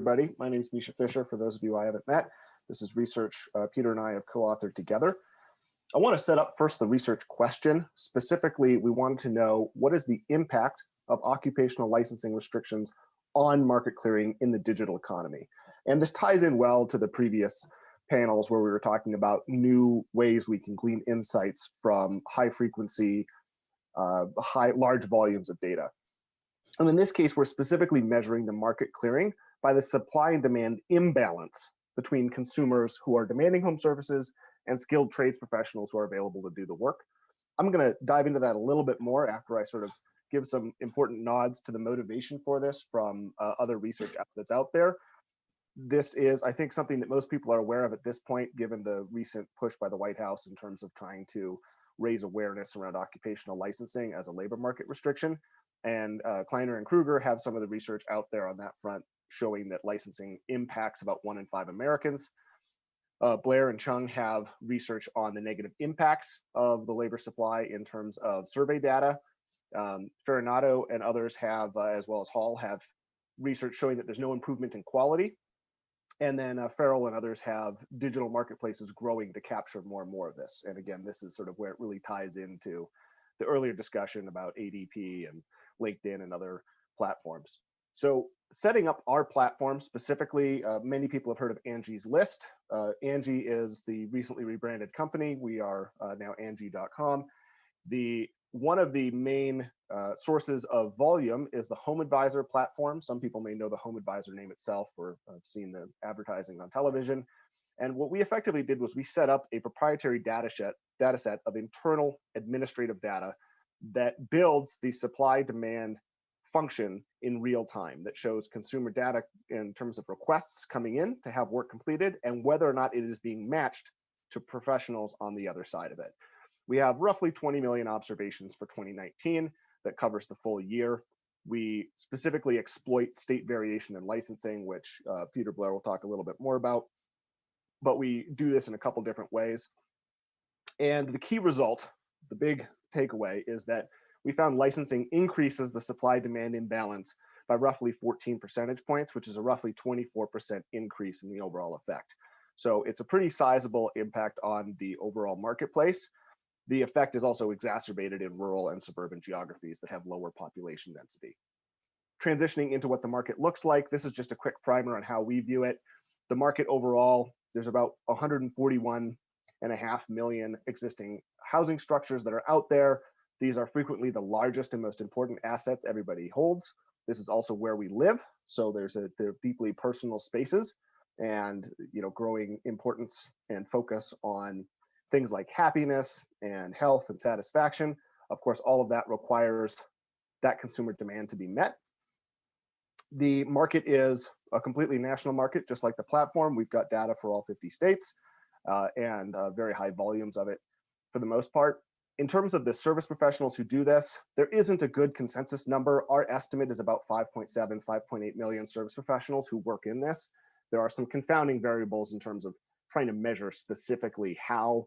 Everybody, my name is Mischa Fisher. For those of you I haven't met, this is research Peter and I have co-authored together. I want to set up first the research question. Specifically, we wanted to know what is the impact of occupational licensing restrictions on market clearing in the digital economy. And this ties in well to the previous panels where we were talking about new ways we can glean insights from high frequency, large volumes of data. And in this case, we're specifically measuring the market clearing by the supply and demand imbalance between consumers who are demanding home services and skilled trades professionals who are available to do the work. I'm going to dive into that a little bit more after I sort of give some important nods to the motivation for this from other research outlets out there. This is, I think, something that most people are aware of at this point, given the recent push by the White House in terms of trying to raise awareness around occupational licensing as a labor market restriction. And Kleiner and Kruger have some of the research out there on that front showing that licensing impacts about 1 in 5 Americans. Blair and Chung have research on the negative impacts of the labor supply in terms of survey data. Ferranato and others have, as well as Hall, have research showing that there's no improvement in quality. And then Farrell and others have digital marketplaces growing to capture more and more of this. And again, this is sort of where it really ties into the earlier discussion about ADP and LinkedIn and other platforms. So setting up our platform specifically, many people have heard of Angie's List. Angie is the recently rebranded company. We are now Angie.com. One of the main sources of volume is the Home Advisor platform. Some people may know the Home Advisor name itself or have seen the advertising on television. And what we effectively did was we set up a proprietary data set of internal administrative data that builds the supply-demand function in real time that shows consumer data in terms of requests coming in to have work completed and whether or not it is being matched to professionals on the other side of it. We have roughly 20 million observations for 2019 that covers the full year. We specifically exploit state variation in licensing, which Peter Blair will talk a little bit more about. But we do this in a couple different ways. And the key result, the big takeaway, is that we found licensing increases the supply-demand imbalance by roughly 14 percentage points, which is a roughly 24% increase in the overall effect. So it's a pretty sizable impact on the overall marketplace. The effect is also exacerbated in rural and suburban geographies that have lower population density. Transitioning into what the market looks like, this is just a quick primer on how we view it. The market overall, there's about 141.5 million existing housing structures that are out there. These are frequently the largest and most important assets everybody holds. This is also where we live, so they're deeply personal spaces, and growing importance and focus on things like happiness and health and satisfaction. Of course, all of that requires that consumer demand to be met. The market is a completely national market, just like the platform. We've got data for all 50 states and very high volumes of it for the most part. In terms of the service professionals who do this, there isn't a good consensus number. Our estimate is about 5.7, 5.8 million service professionals who work in this. There are some confounding variables in terms of trying to measure specifically how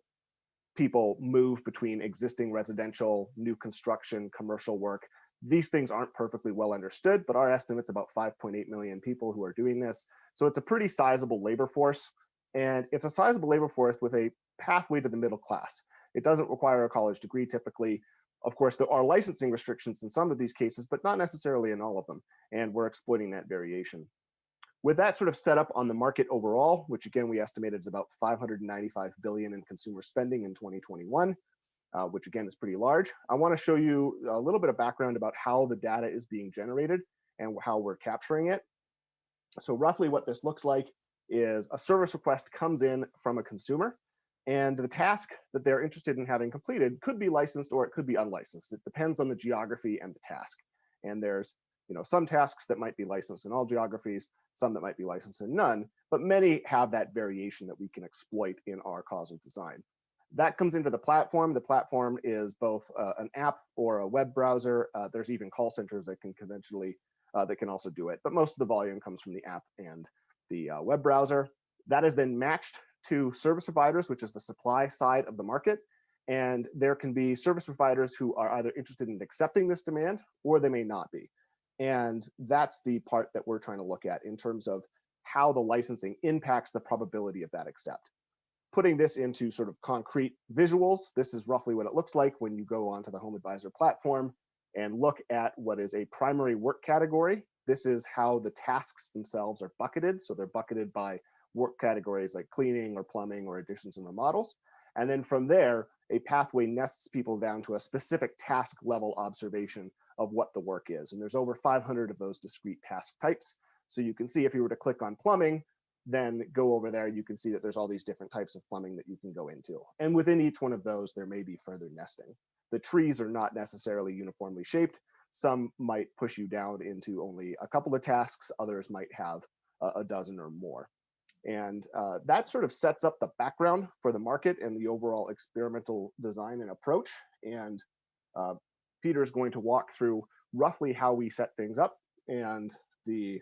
people move between existing residential, new construction, commercial work. These things aren't perfectly well understood, but our estimate's about 5.8 million people who are doing this. So it's a pretty sizable labor force, and it's a sizable labor force with a pathway to the middle class. It doesn't require a college degree typically. Of course, there are licensing restrictions in some of these cases, but not necessarily in all of them, and we're exploiting that variation. With that sort of setup on the market overall, which again we estimated is about 595 billion in consumer spending in 2021, which again is pretty large. I want to show you a little bit of background about how the data is being generated and how we're capturing it. So roughly what this looks like is a service request comes in from a consumer, and the task that they're interested in having completed could be licensed or it could be unlicensed. It depends on the geography and the task. And there's some tasks that might be licensed in all geographies, some that might be licensed in none, but many have that variation that we can exploit in our causal design. That comes into the platform. The platform is both an app or a web browser. There's even call centers that can that can also do it, but most of the volume comes from the app and the web browser. That is then matched to service providers, which is the supply side of the market. And there can be service providers who are either interested in accepting this demand or they may not be. And that's the part that we're trying to look at in terms of how the licensing impacts the probability of that accept. Putting this into sort of concrete visuals, this is roughly what it looks like when you go onto the Home Advisor platform and look at what is a primary work category. This is how the tasks themselves are bucketed. So they're bucketed by work categories like cleaning or plumbing or additions and remodels. And then from there, a pathway nests people down to a specific task level observation of what the work is. And there's over 500 of those discrete task types. So you can see if you were to click on plumbing, then go over there, you can see that there's all these different types of plumbing that you can go into. And within each one of those, there may be further nesting. The trees are not necessarily uniformly shaped. Some might push you down into only a couple of tasks. Others might have a dozen or more. And that sort of sets up the background for the market and the overall experimental design and approach. And Peter's going to walk through roughly how we set things up and the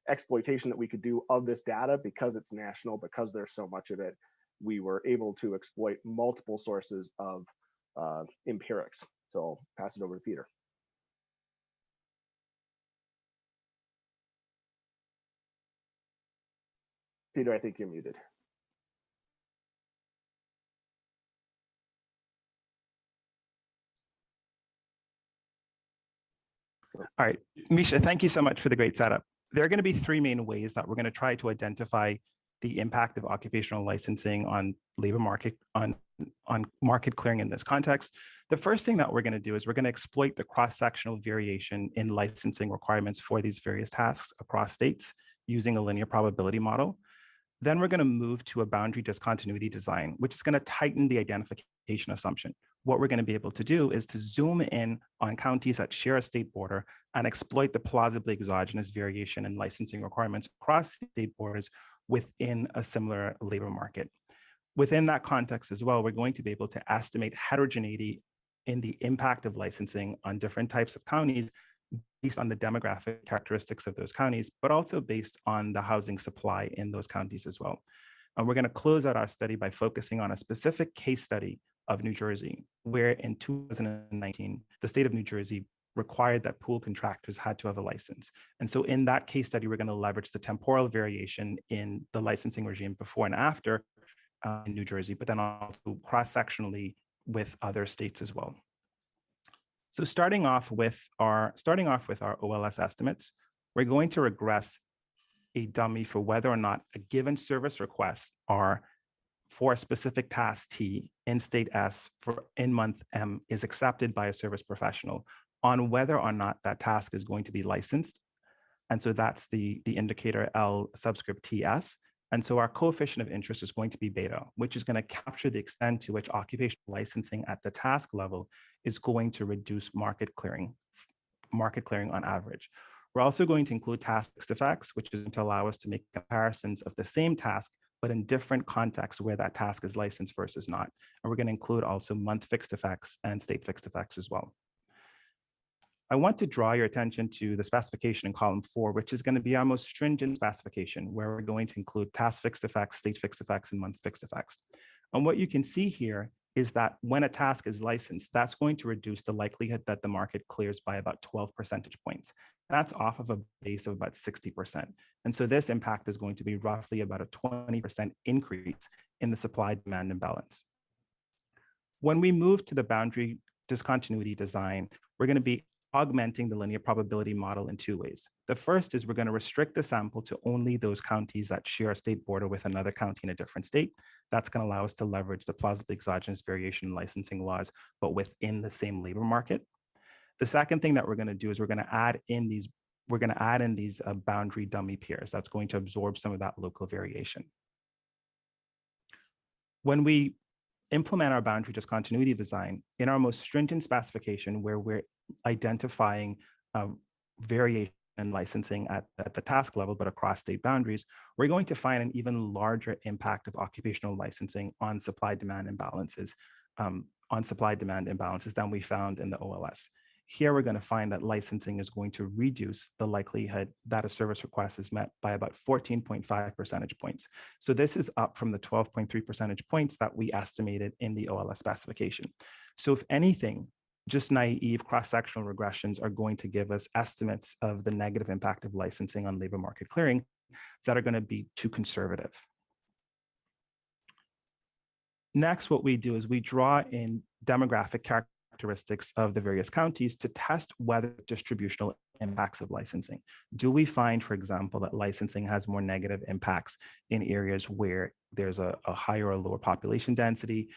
exploitation that we could do of this data. Because it's national, because there's so much of it, we were able to exploit multiple sources of empirics. So I'll pass it over to Peter. Peter, I think you're muted. All right, Mischa, thank you so much for the great setup. There are going to be three main ways that we're going to try to identify the impact of occupational licensing on labor market, on market clearing in this context. The first thing that we're going to do is we're going to exploit the cross-sectional variation in licensing requirements for these various tasks across states using a linear probability model. Then we're going to move to a boundary discontinuity design, which is going to tighten the identification assumption. What we're going to be able to do is to zoom in on counties that share a state border and exploit the plausibly exogenous variation in licensing requirements across state borders within a similar labor market. Within that context as well, we're going to be able to estimate heterogeneity in the impact of licensing on different types of counties based on the demographic characteristics of those counties, but also based on the housing supply in those counties as well. And we're going to close out our study by focusing on a specific case study of New Jersey, where in 2019, the state of New Jersey required that pool contractors had to have a license. And so in that case study, we're going to leverage the temporal variation in the licensing regime before and after in New Jersey, but then also cross-sectionally with other states as well. So starting off with our OLS estimates, we're going to regress a dummy for whether or not a given service request R for a specific task T in state S for in month M is accepted by a service professional on whether or not that task is going to be licensed. And so that's the indicator L subscript TS. And so our coefficient of interest is going to be beta, which is going to capture the extent to which occupational licensing at the task level is going to reduce market clearing on average. We're also going to include task fixed effects, which is going to allow us to make comparisons of the same task, but in different contexts where that task is licensed versus not. And we're going to include also month fixed effects and state fixed effects as well. I want to draw your attention to the specification in column 4, which is going to be our most stringent specification, where we're going to include task fixed effects, state fixed effects, and month fixed effects. And what you can see here is that when a task is licensed, that's going to reduce the likelihood that the market clears by about 12 percentage points. That's off of a base of about 60%. And so this impact is going to be roughly about a 20% increase in the supply-demand imbalance. When we move to the boundary discontinuity design, we're going to be augmenting the linear probability model in two ways. The first is we're going to restrict the sample to only those counties that share a state border with another county in a different state. That's going to allow us to leverage the plausibly exogenous variation in licensing laws, but within the same labor market. The second thing that we're going to do is we're going to add in these boundary dummy pairs. That's going to absorb some of that local variation. When we implement our boundary discontinuity design in our most stringent specification, where we're identifying variation in licensing at the task level, but across state boundaries, we're going to find an even larger impact of occupational licensing on supply-demand imbalances, than we found in the OLS. Here, we're going to find that licensing is going to reduce the likelihood that a service request is met by about 14.5 percentage points. So this is up from the 12.3 percentage points that we estimated in the OLS specification. So if anything, just naive cross-sectional regressions are going to give us estimates of the negative impact of licensing on labor market clearing that are going to be too conservative. Next, what we do is we draw in demographic characteristics of the various counties to test whether distributional impacts of licensing. Do we find, for example, that licensing has more negative impacts in areas where there's a higher or lower population density,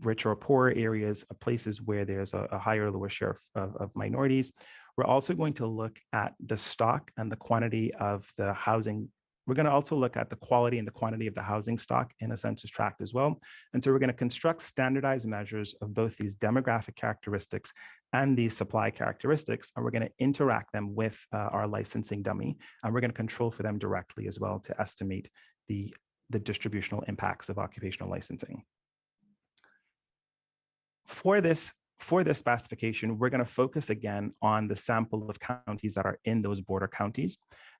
richer or poorer areas, places where there's a higher or lower share of minorities? We're also going to look at the stock and the quantity of the housing. We're going to also look at the quality and the quantity of the housing stock in a census tract as well. And so we're going to construct standardized measures of both these demographic characteristics and these supply characteristics, and we're going to interact them with our licensing dummy, and we're going to control for them directly as well to estimate the distributional impacts of occupational licensing. For this specification, we're going to focus again on the sample of counties that are in those border counties.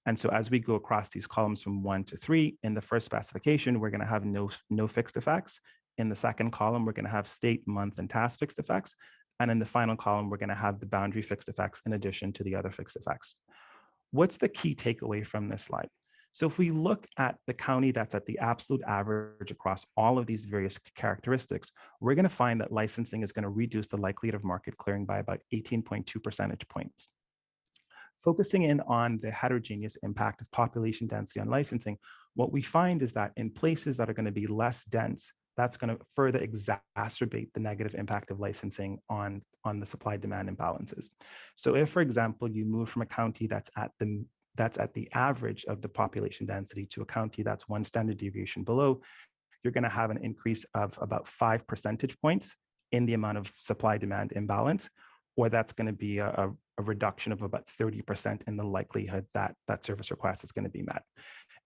And so as we go across these columns from 1 to 3, in the first specification, we're going to have no fixed effects. In the second column, we're going to have state, month, and task fixed effects. And in the final column, we're going to have the boundary fixed effects in addition to the other fixed effects. What's the key takeaway from this slide? So if we look at the county that's at the absolute average across all of these various characteristics, we're going to find that licensing is going to reduce the likelihood of market clearing by about 18.2 percentage points. Focusing in on the heterogeneous impact of population density on licensing, what we find is that in places that are going to be less dense, that's going to further exacerbate the negative impact of licensing on the supply-demand imbalances. So if, for example, you move from a county that's at the average of the population density to a county that's 1 standard deviation below, you're going to have an increase of about 5 percentage points in the amount of supply-demand imbalance, or that's going to be a reduction of about 30% in the likelihood that that service request is going to be met.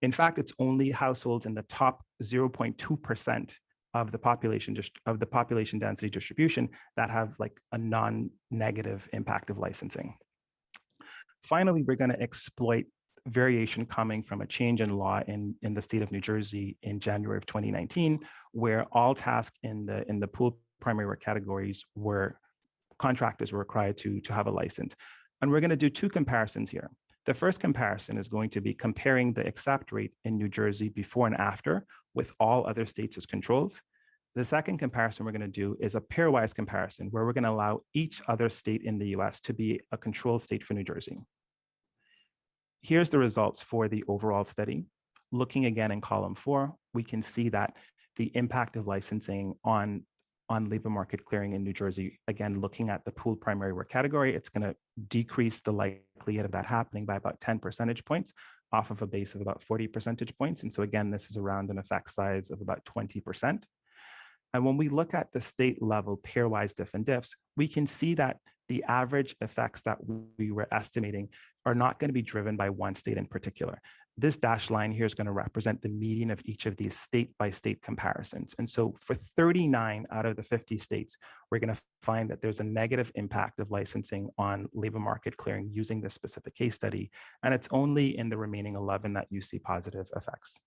In fact, it's only households in the top 0.2% of the population density distribution that have like a non-negative impact of licensing. Finally, we're going to exploit variation coming from a change in law in the state of New Jersey in January of 2019, where all tasks in the pool primary work categories contractors were required to have a license. And we're going to do 2 comparisons here. The first comparison is going to be comparing the accept rate in New Jersey before and after with all other states as controls. The second comparison we're going to do is a pairwise comparison where we're going to allow each other state in the US to be a control state for New Jersey. Here's the results for the overall study. Looking again in column 4, we can see that the impact of licensing on labor market clearing in New Jersey, again, looking at the pooled primary work category, it's going to decrease the likelihood of that happening by about 10 percentage points off of a base of about 40 percentage points. And so again, this is around an effect size of about 20%. And when we look at the state level pairwise diff and diffs, we can see that the average effects that we were estimating are not going to be driven by one state in particular. This dashed line here is going to represent the median of each of these state by state comparisons. And so for 39 out of the 50 states, we're going to find that there's a negative impact of licensing on labor market clearing using this specific case study. And it's only in the remaining 11 that you see positive effects.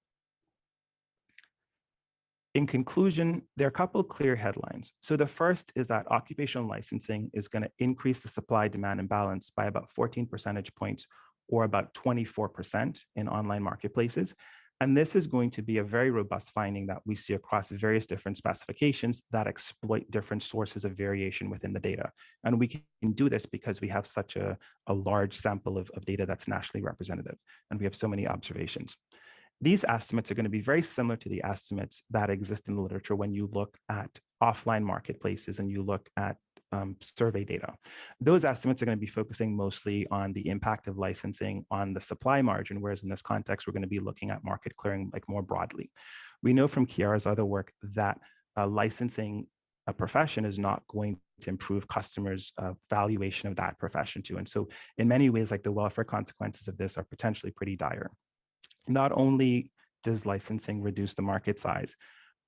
In conclusion, there are a couple of clear headlines. So the first is that occupational licensing is going to increase the supply-demand imbalance by about 14 percentage points, or about 24% in online marketplaces. And this is going to be a very robust finding that we see across various different specifications that exploit different sources of variation within the data. And we can do this because we have such a large sample of data that's nationally representative, and we have so many observations. These estimates are going to be very similar to the estimates that exist in the literature when you look at offline marketplaces and you look at survey data. Those estimates are going to be focusing mostly on the impact of licensing on the supply margin, whereas in this context, we're going to be looking at market clearing like more broadly. We know from Chiara's other work that licensing a profession is not going to improve customers' valuation of that profession too. And so in many ways, like the welfare consequences of this are potentially pretty dire. Not only does licensing reduce the market size,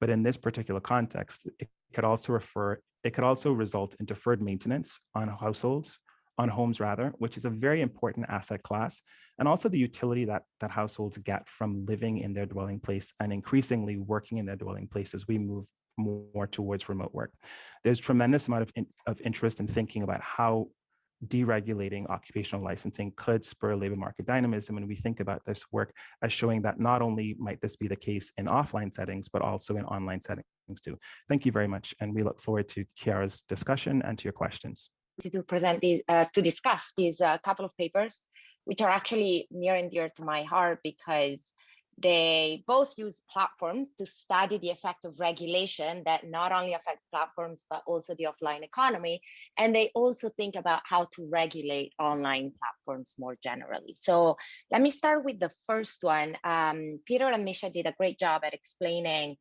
but in this particular context, it could also result in deferred maintenance on homes rather, which is a very important asset class, and also the utility that households get from living in their dwelling place and increasingly working in their dwelling place as we move more towards remote work. There's tremendous amount of interest in thinking about how deregulating occupational licensing could spur labor market dynamism. And we think about this work as showing that not only might this be the case in offline settings, but also in online settings too. Thank you very much. And we look forward to Chiara's discussion and to your questions. To present these, to discuss these couple of papers, which are actually near and dear to my heart because they both use platforms to study the effect of regulation that not only affects platforms, but also the offline economy. And they also think about how to regulate online platforms more generally. So let me start with the first one. Peter and Mischa did a great job at explaining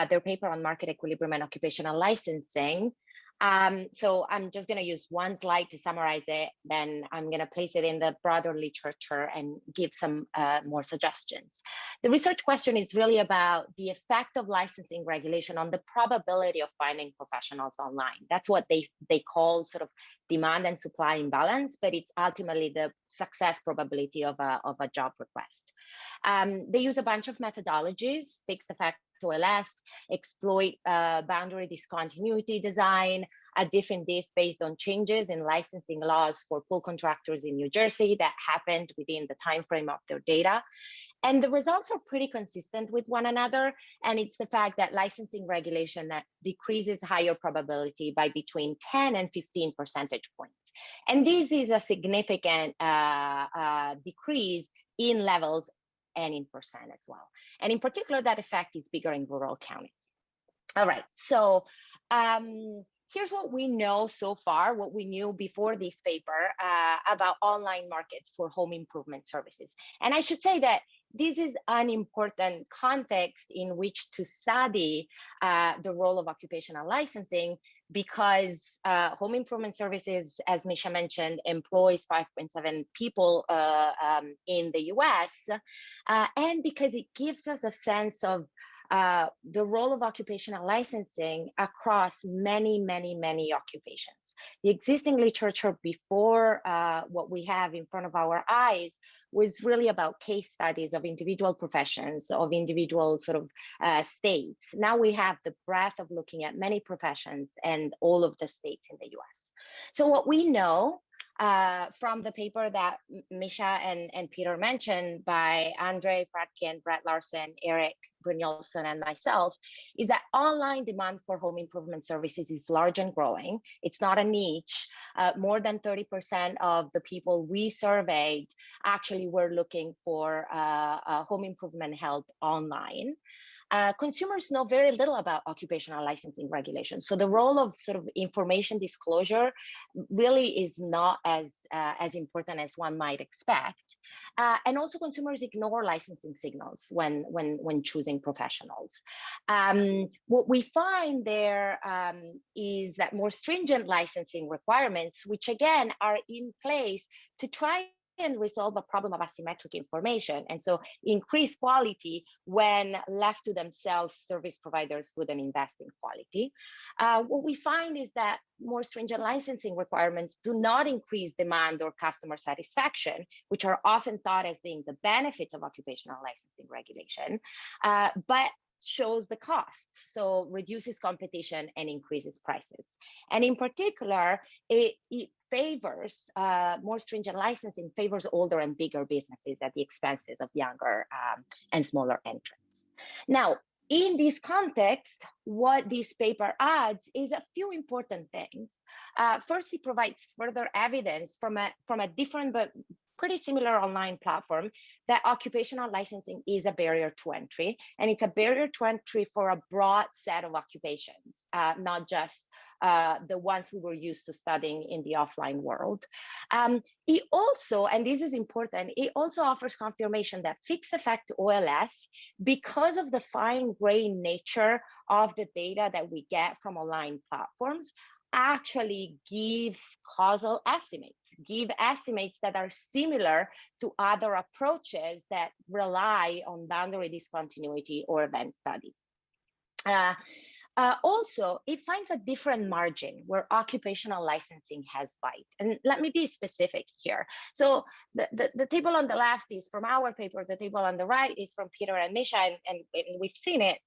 their paper on market equilibrium and occupational licensing. So I'm just going to use one slide to summarize it, then I'm going to place it in the broader literature and give some more suggestions. The research question is really about the effect of licensing regulation on the probability of finding professionals online. That's what they call sort of demand and supply imbalance, but it's ultimately the success probability of a job request. They use a bunch of methodologies: fixed effect OLS, exploit boundary discontinuity design, a diff and diff based on changes in licensing laws for pool contractors in New Jersey that happened within the time frame of their data. And the results are pretty consistent with one another. And it's the fact that licensing regulation that decreases higher probability by between 10 and 15 percentage points. And this is a significant decrease in levels and in percent as well. And in particular, that effect is bigger in rural counties. All right, so here's what we know so far, what we knew before this paper about online markets for home improvement services. And I should say that this is an important context in which to study the role of occupational licensing, because home improvement services, as Mischa mentioned, employs 5.7 people in the US, and because it gives us a sense of the role of occupational licensing across many, many, many occupations. The existing literature before what we have in front of our eyes was really about case studies of individual professions, of individual sort of states. Now we have the breadth of looking at many professions and all of the states in the US. So what we know from the paper that Mischa and Peter mentioned by Andre Fradke and Brett Larson, Eric Brynjolfsson, and myself, is that online demand for home improvement services is large and growing. It's not a niche. More than 30% of the people we surveyed actually were looking for home improvement help online. Consumers know very little about occupational licensing regulation. So the role of sort of information disclosure really is not as important as one might expect. And also consumers ignore licensing signals when choosing professionals. What we find there is that more stringent licensing requirements, which again are in place to try and resolve a problem of asymmetric information, and so increase quality when left to themselves, service providers wouldn't invest in quality. What we find is that more stringent licensing requirements do not increase demand or customer satisfaction, which are often thought as being the benefits of occupational licensing regulation, but shows the costs, so reduces competition and increases prices. And in particular, it favors more stringent licensing, favors older and bigger businesses at the expenses of younger and smaller entrants. Now, in this context, what this paper adds is a few important things. First, it provides further evidence from a different but pretty similar online platform that occupational licensing is a barrier to entry, and it's a barrier to entry for a broad set of occupations, not just the ones we were used to studying in the offline world. It also, and this is important, it also offers confirmation that fixed effect OLS, because of the fine-grained nature of the data that we get from online platforms, actually give causal estimates, give estimates that are similar to other approaches that rely on boundary discontinuity or event studies. Also, it finds a different margin where occupational licensing has bite. And let me be specific here. So the table on the left is from our paper. The table on the right is from Peter and Mischa, and we've seen it.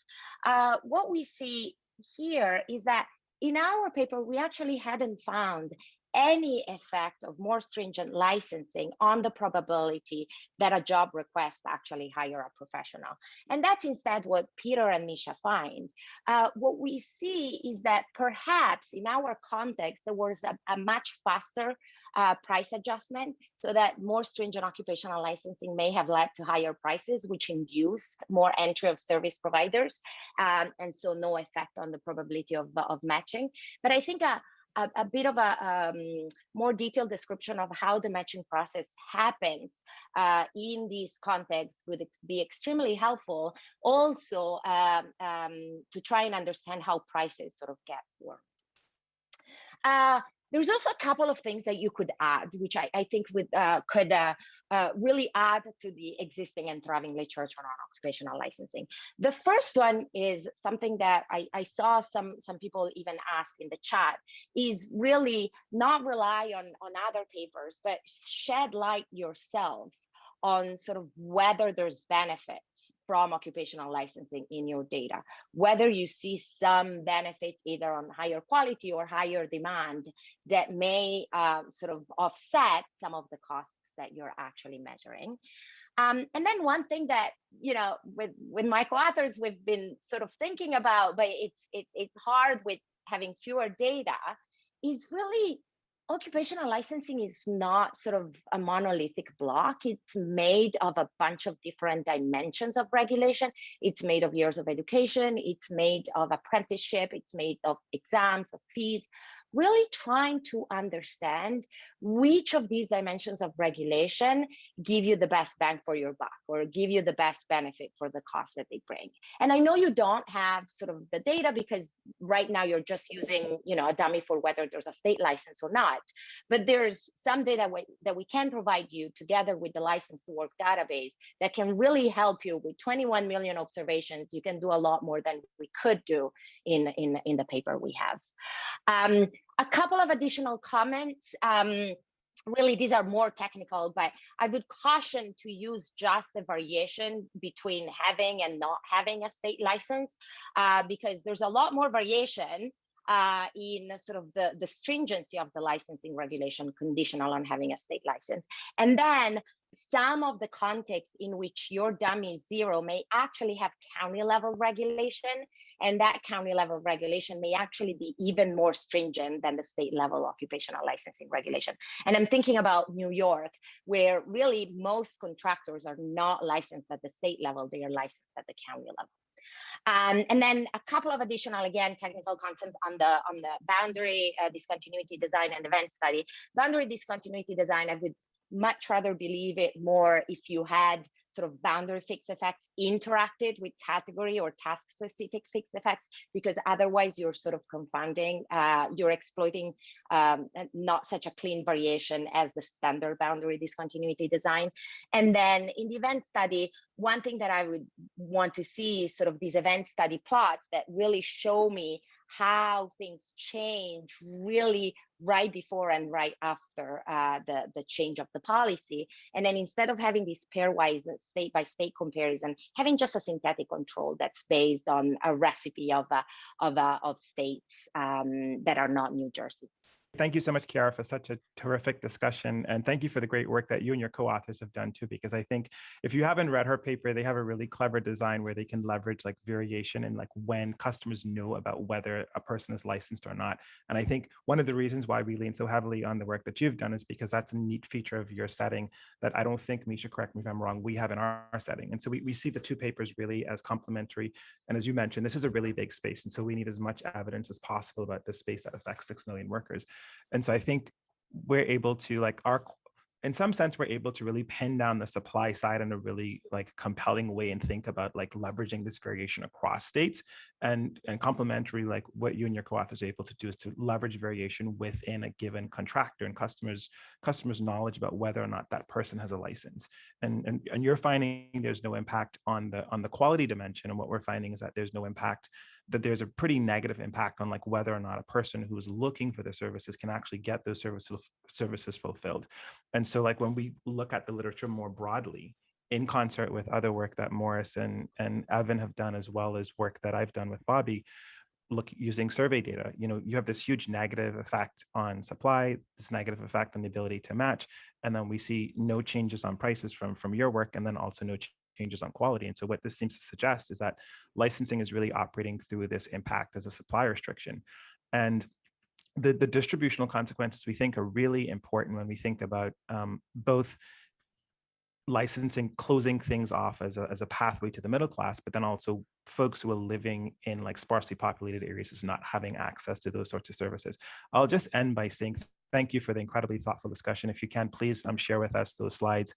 What we see here is that in our paper, we actually hadn't found any effect of more stringent licensing on the probability that a job request actually hire a professional. And that's instead what Peter and Mischa find. What we see is that perhaps in our context, there was a much faster price adjustment, so that more stringent occupational licensing may have led to higher prices, which induced more entry of service providers, and so no effect on the probability of matching. But I think a bit of a more detailed description of how the matching process happens in this context would be extremely helpful, also to try and understand how prices sort of get formed. There's also a couple of things that you could add, which I think could really add to the existing and thriving literature on occupational licensing. The first one is something that I saw some people even ask in the chat, is really not rely on other papers, but shed light yourself on sort of whether there's benefits from occupational licensing in your data, whether you see some benefits either on higher quality or higher demand that may sort of offset some of the costs that you're actually measuring. And then one thing that, you know, with my co-authors, we've been sort of thinking about, but it's hard with having fewer data, is really occupational licensing is not sort of a monolithic block. It's made of a bunch of different dimensions of regulation. It's made of years of education. It's made of apprenticeship. It's made of exams, of fees, really trying to understand which of these dimensions of regulation give you the best bang for your buck or give you the best benefit for the cost that they bring. And I know you don't have sort of the data because right now you're just using, you know, a dummy for whether there's a state license or not, but there's some data that we can provide you together with the license to work database that can really help you. With 21 million observations, you can do a lot more than we could do in the paper we have. A couple of additional comments. Really, these are more technical, but I would caution to use just the variation between having and not having a state license, because there's a lot more variation in sort of the stringency of the licensing regulation conditional on having a state license. And then some of the context in which your dummy is zero may actually have county level regulation, and that county level regulation may actually be even more stringent than the state level occupational licensing regulation. And I'm thinking about New York, where really most contractors are not licensed at the state level, they are licensed at the county level. And then a couple of additional, again, technical content on the boundary discontinuity design and event study. Boundary discontinuity design, I would much rather believe it more if you had sort of boundary fixed effects interacted with category or task specific fixed effects, because otherwise you're sort of confounding, you're exploiting not such a clean variation as the standard boundary discontinuity design. And then in the event study, one thing that I would want to see is sort of these event study plots that really show me how things change really right before and right after the change of the policy. And then instead of having this pairwise state by state comparison, having just a synthetic control that's based on a recipe of states that are not New Jersey. Thank you so much, Chiara, for such a terrific discussion. And thank you for the great work that you and your co-authors have done too, because I think if you haven't read her paper, they have a really clever design where they can leverage like variation and like when customers know about whether a person is licensed or not. And I think one of the reasons why we lean so heavily on the work that you've done is because that's a neat feature of your setting that I don't think, Mischa, correct me if I'm wrong, we have in our setting. And so we see the two papers really as complementary. And as you mentioned, this is a really big space. And so we need as much evidence as possible about this space that affects 6 million workers. And so I think we're able to in some sense, we're able to really pin down the supply side in a really like compelling way and think about like leveraging this variation across states, and complementary, like what you and your co-authors are able to do is to leverage variation within a given contractor and customers' knowledge about whether or not that person has a license. And you're finding there's no impact on the quality dimension. And what we're finding is that there's no impact, that there's a pretty negative impact on like whether or not a person who is looking for the services can actually get those services fulfilled. And so like when we look at the literature more broadly, in concert with other work that Morris and Evan have done, as well as work that I've done with Bobby, using survey data, you have this huge negative effect on supply, this negative effect on the ability to match, and then we see no changes on prices from your work, and then also no changes on quality. And so what this seems to suggest is that licensing is really operating through this impact as a supply restriction. And the distributional consequences we think are really important when we think about both licensing closing things off as a pathway to the middle class, but then also folks who are living in like sparsely populated areas is not having access to those sorts of services. I'll just end by saying thank you for the incredibly thoughtful discussion. If you can, please share with us those slides.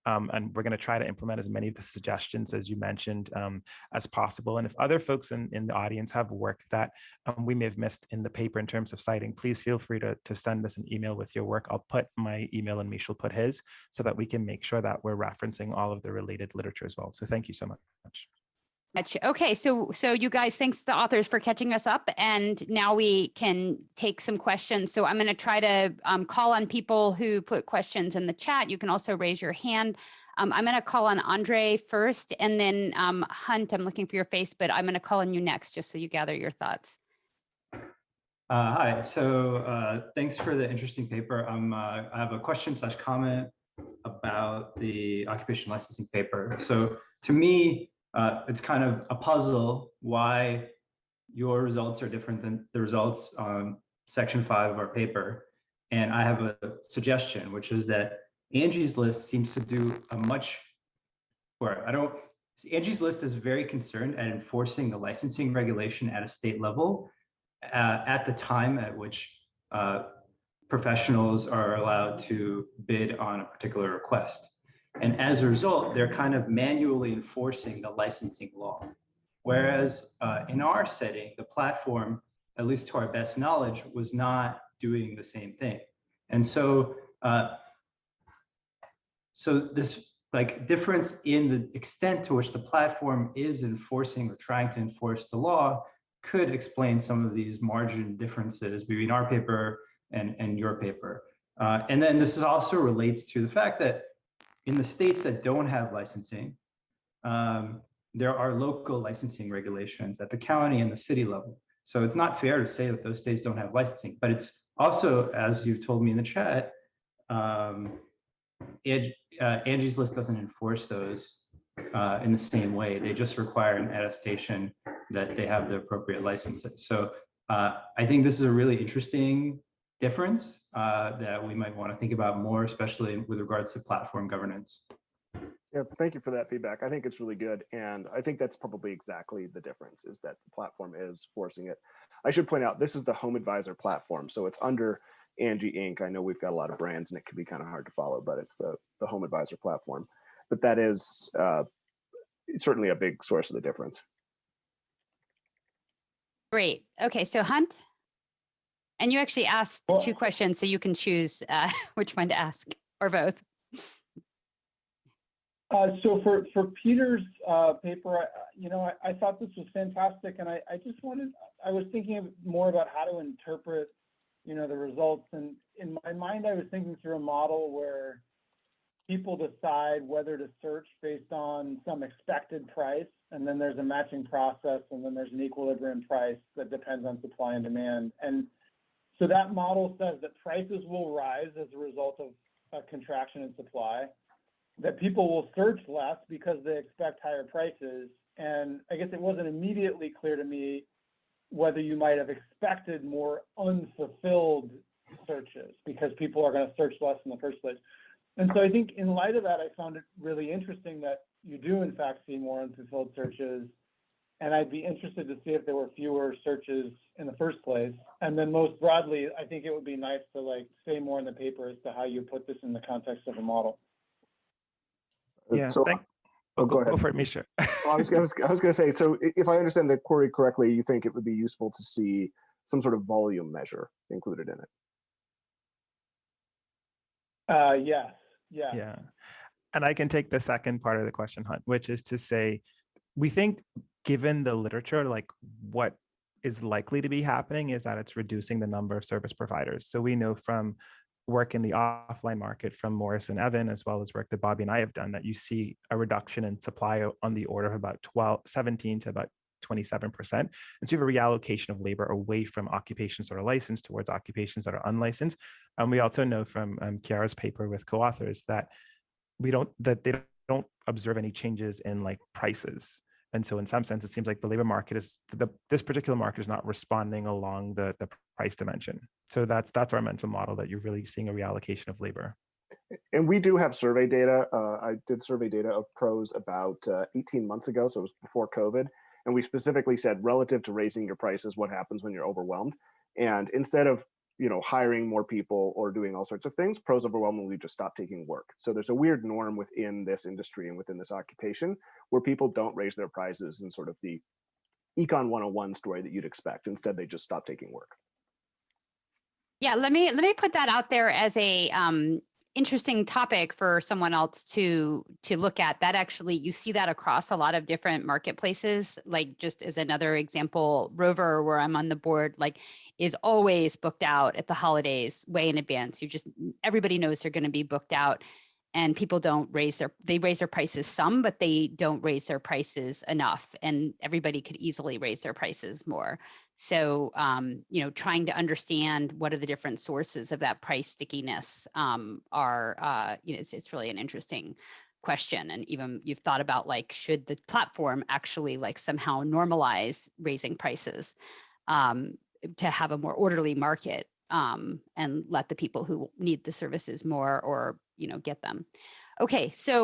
And we're going to try to implement as many of the suggestions as you mentioned as possible. And if other folks in the audience have work that we may have missed in the paper in terms of citing, please feel free to send us an email with your work. I'll put my email and Mischa will put his so that we can make sure that we're referencing all of the related literature as well. So thank you so much. Okay, so you guys, thanks to the authors for catching us up, and now we can take some questions. So I'm going to try to call on people who put questions in the chat. You can also raise your hand. I'm going to call on Andre first, and then Hunt, I'm looking for your face, but I'm going to call on you next, just so you gather your thoughts. Hi, so thanks for the interesting paper. I have a question/comment about the occupational licensing paper. So to me, it's kind of a puzzle why your results are different than the results on section 5 of our paper. And I have a suggestion, which is that Angie's List seems to do Angie's List is very concerned at enforcing the licensing regulation at a state level at the time at which professionals are allowed to bid on a particular request. And as a result, they're kind of manually enforcing the licensing law. Whereas in our setting, the platform, at least to our best knowledge, was not doing the same thing. And so, this difference in the extent to which the platform is enforcing or trying to enforce the law could explain some of these margin differences between our paper and your paper. And then this also relates to the fact that in the states that don't have licensing, there are local licensing regulations at the county and the city level. So it's not fair to say that those states don't have licensing, but it's also, as you told me in the chat, Angie's List doesn't enforce those in the same way. They just require an attestation that they have the appropriate licenses. So I think this is a really interesting difference that we might want to think about more, especially with regards to platform governance. Yeah, thank you for that feedback. I think it's really good. And I think that's probably exactly the difference, is that the platform is forcing it. I should point out, this is the Home Advisor platform. So it's under Angie Inc. I know we've got a lot of brands and it can be kind of hard to follow, but it's the Home Advisor platform. But that is certainly a big source of the difference. Great. Okay, so Hunt? And you actually asked the 2 questions, so you can choose which one to ask, or both. So for Peter's paper, I thought this was fantastic, and I was thinking more about how to interpret, the results. And in my mind, I was thinking through a model where people decide whether to search based on some expected price, and then there's a matching process, and then there's an equilibrium price that depends on supply and demand. And so that model says that prices will rise as a result of a contraction in supply, that people will search less because they expect higher prices. And I guess it wasn't immediately clear to me whether you might have expected more unfulfilled searches because people are going to search less in the first place. And so I think in light of that, I found it really interesting that you do in fact see more unfulfilled searches. And I'd be interested to see if there were fewer searches in the first place. And then most broadly, I think it would be nice to say more in the paper as to how you put this in the context of a model. Yeah, so, go ahead. Go for it, Mischa. I was going to say, so if I understand the query correctly, you think it would be useful to see some sort of volume measure included in it? Yes. Yeah. And I can take the second part of the question, Hunt, which is to say, we think given the literature, what is likely to be happening is that it's reducing the number of service providers. So we know from work in the offline market from Morris and Evan, as well as work that Bobby and I have done, that you see a reduction in supply on the order of about 17 to about 27%. And so you have a reallocation of labor away from occupations that are licensed towards occupations that are unlicensed. And we also know from Chiara's paper with co-authors that they don't observe any changes in like prices. And so in some sense, it seems like the labor market this particular market is not responding along the price dimension. So that's our mental model, that you're really seeing a reallocation of labor. And we do have survey data. I did survey data of pros about 18 months ago, so it was before COVID. And we specifically said, relative to raising your prices, what happens when you're overwhelmed? And instead of hiring more people or doing all sorts of things, pros overwhelmingly just stop taking work. So there's a weird norm within this industry and within this occupation where people don't raise their prices in sort of the Econ 101 story that you'd expect. Instead, they just stop taking work. Yeah, let me put that out there as a interesting topic for someone else to look at. That actually, you see that across a lot of different marketplaces. Like, just as another example, Rover, where I'm on the board, like, is always booked out at the holidays way in advance. Everybody knows they're going to be booked out, and people raise their prices some, but they don't raise their prices enough, and everybody could easily raise their prices more. So, trying to understand what are the different sources of that price stickiness it's really an interesting question. And even you've thought about, like, should the platform actually like somehow normalize raising prices to have a more orderly market and let the people who need the services more or get them. Okay, so